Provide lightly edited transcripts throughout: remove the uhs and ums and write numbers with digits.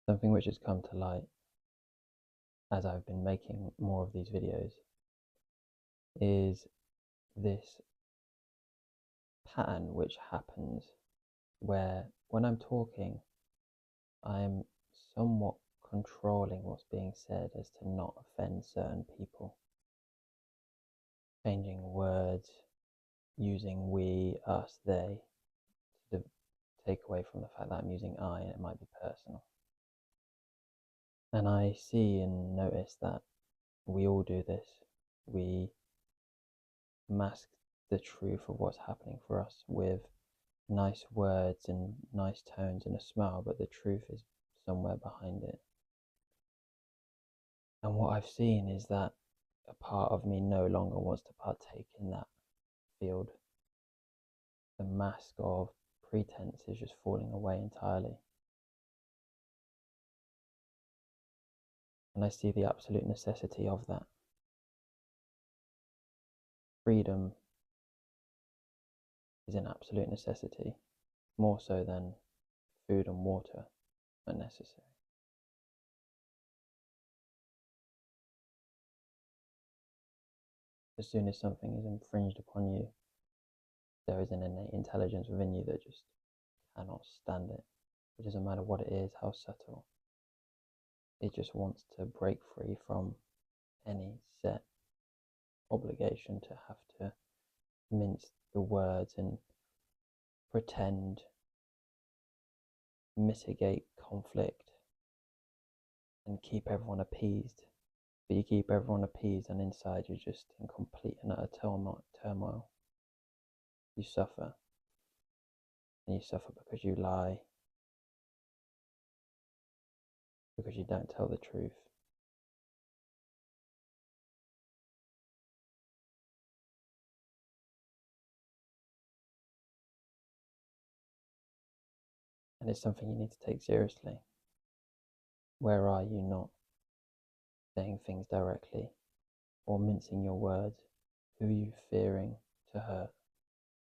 Something which has come to light as I've been making more of these videos is this pattern which happens where when I'm talking, I'm somewhat controlling what's being said as to not offend certain people. Changing words, using we, us, they, to take away from the fact that I'm using I and it might be personal. And I see and notice that we all do this. We mask the truth of what's happening for us with nice words and nice tones and a smile, but the truth is somewhere behind it. And what I've seen is that a part of me no longer wants to partake in that field. The mask of pretense is just falling away entirely. And I see the absolute necessity of that. Freedom is an absolute necessity, more so than food and water are necessary. As soon as something is infringed upon you, there is an innate intelligence within you that just cannot stand it. It doesn't matter what it is, how subtle. It just wants to break free from any set obligation to have to mince the words and pretend, mitigate conflict, and keep everyone appeased. But you keep everyone appeased, and inside you're just in complete and utter turmoil. You suffer. And you suffer because you lie, because you don't tell the truth. And it's something you need to take seriously. Where are you not saying things directly or mincing your words? Who are you fearing to hurt?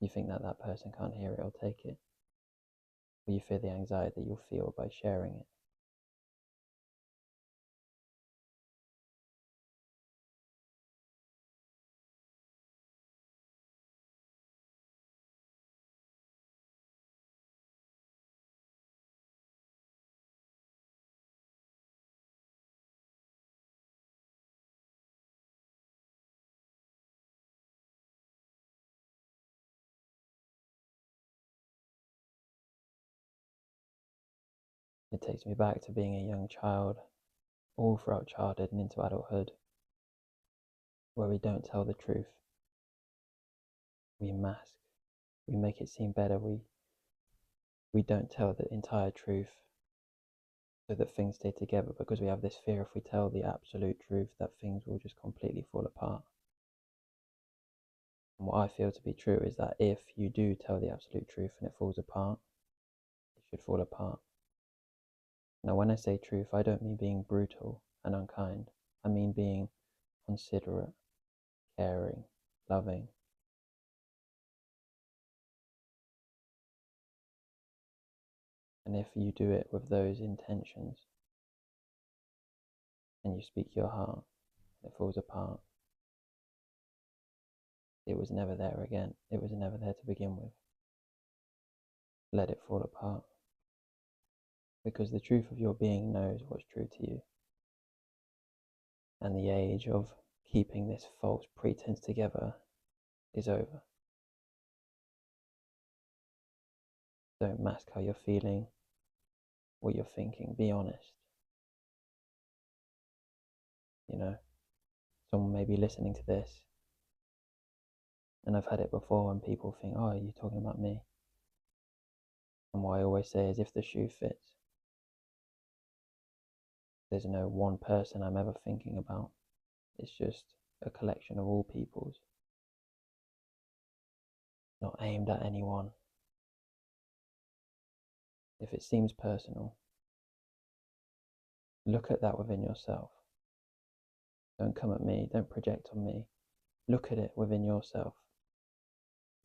You think that that person can't hear it or take it? Or you fear the anxiety that you'll feel by sharing it? It takes me back to being a young child, all throughout childhood and into adulthood, where we don't tell the truth. We mask. We make it seem better. We don't tell the entire truth so that things stay together, because we have this fear if we tell the absolute truth that things will just completely fall apart. And what I feel to be true is that if you do tell the absolute truth and it falls apart, it should fall apart. Now, when I say truth, I don't mean being brutal and unkind. I mean being considerate, caring, loving. And if you do it with those intentions and you speak your heart and it falls apart, it was never there again. It was never there to begin with. Let it fall apart. Because the truth of your being knows what's true to you. And the age of keeping this false pretense together is over. Don't mask how you're feeling, what you're thinking. Be honest. You know, someone may be listening to this, and I've had it before, and people think, oh, are you talking about me? And what I always say is, if the shoe fits, there's no one person I'm ever thinking about. It's just a collection of all peoples, not aimed at anyone. If it seems personal, look at that within yourself. Don't come at me, don't project on me. Look at it within yourself.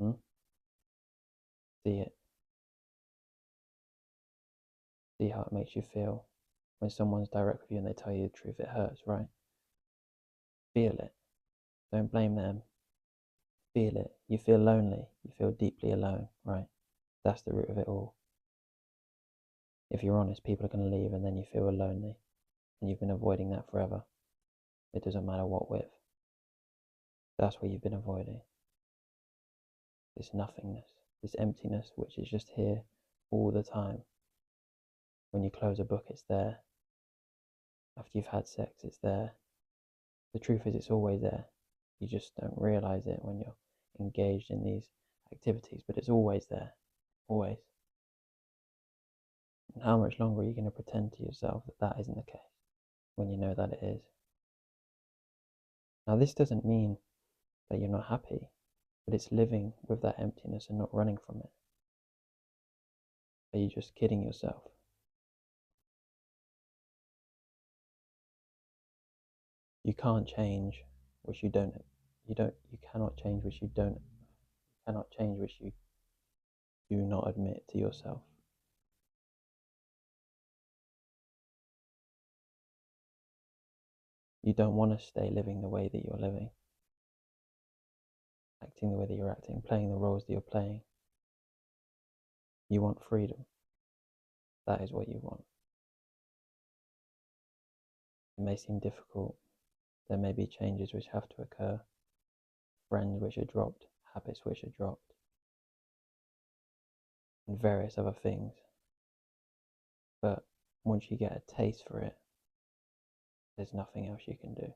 See it. See how it makes you feel. When someone's direct with you and they tell you the truth, it hurts, right? Feel it. Don't blame them. Feel it. You feel lonely. You feel deeply alone, right? That's the root of it all. If you're honest, people are going to leave and then you feel lonely. And you've been avoiding that forever. It doesn't matter what with. That's what you've been avoiding. This nothingness, this emptiness, which is just here all the time. When you close a book, it's there. After you've had sex, it's there. The truth is, it's always there. You just don't realize it when you're engaged in these activities, but it's always there. Always. And how much longer are you going to pretend to yourself that that isn't the case when you know that it is? Now, this doesn't mean that you're not happy, but it's living with that emptiness and not running from it. Are you just kidding yourself? You can't change which you don't. You cannot change which you don't. You cannot change which you do not admit to yourself. You don't want to stay living the way that you're living, acting the way that you're acting, playing the roles that you're playing. You want freedom. That is what you want. It may seem difficult. There may be changes which have to occur, friends which are dropped, habits which are dropped, and various other things. But once you get a taste for it, there's nothing else you can do.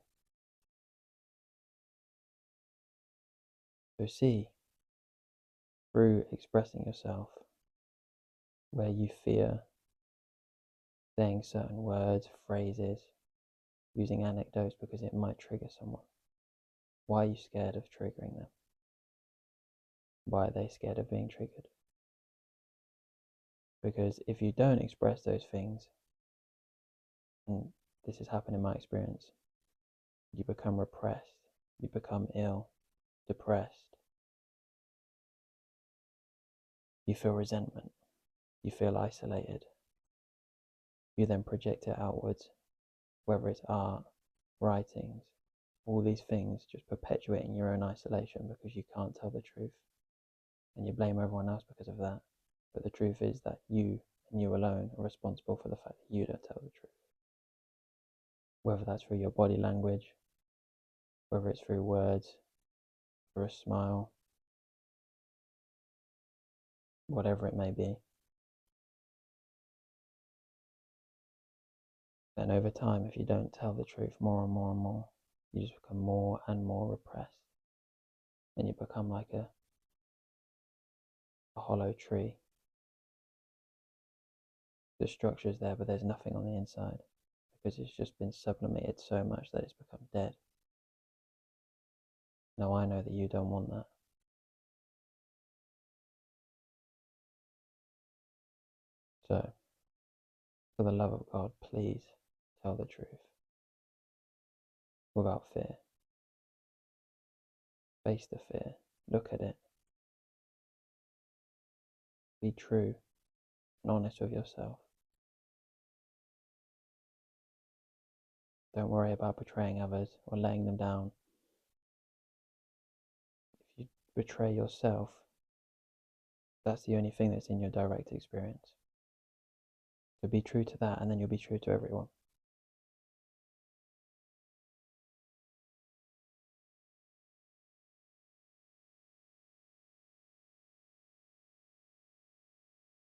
So see, through expressing yourself, where you fear saying certain words, phrases, using anecdotes because it might trigger someone. Why are you scared of triggering them? Why are they scared of being triggered? Because if you don't express those things, and this has happened in my experience, you become repressed, you become ill, depressed, you feel resentment, you feel isolated. You then project it outwards, whether it's art, writings, all these things just perpetuating your own isolation because you can't tell the truth. And you blame everyone else because of that. But the truth is that you and you alone are responsible for the fact that you don't tell the truth. Whether that's through your body language, whether it's through words, through a smile, whatever it may be. Then over time, if you don't tell the truth more and more and more, you just become more and more repressed. And you become like a hollow tree. The structure's there, but there's nothing on the inside because it's just been sublimated so much that it's become dead. Now I know that you don't want that. So, for the love of God, please tell the truth without fear. Face the fear. Look at it. Be true and honest with yourself. Don't worry about betraying others or letting them down. If you betray yourself, that's the only thing that's in your direct experience. So be true to that, and then you'll be true to everyone.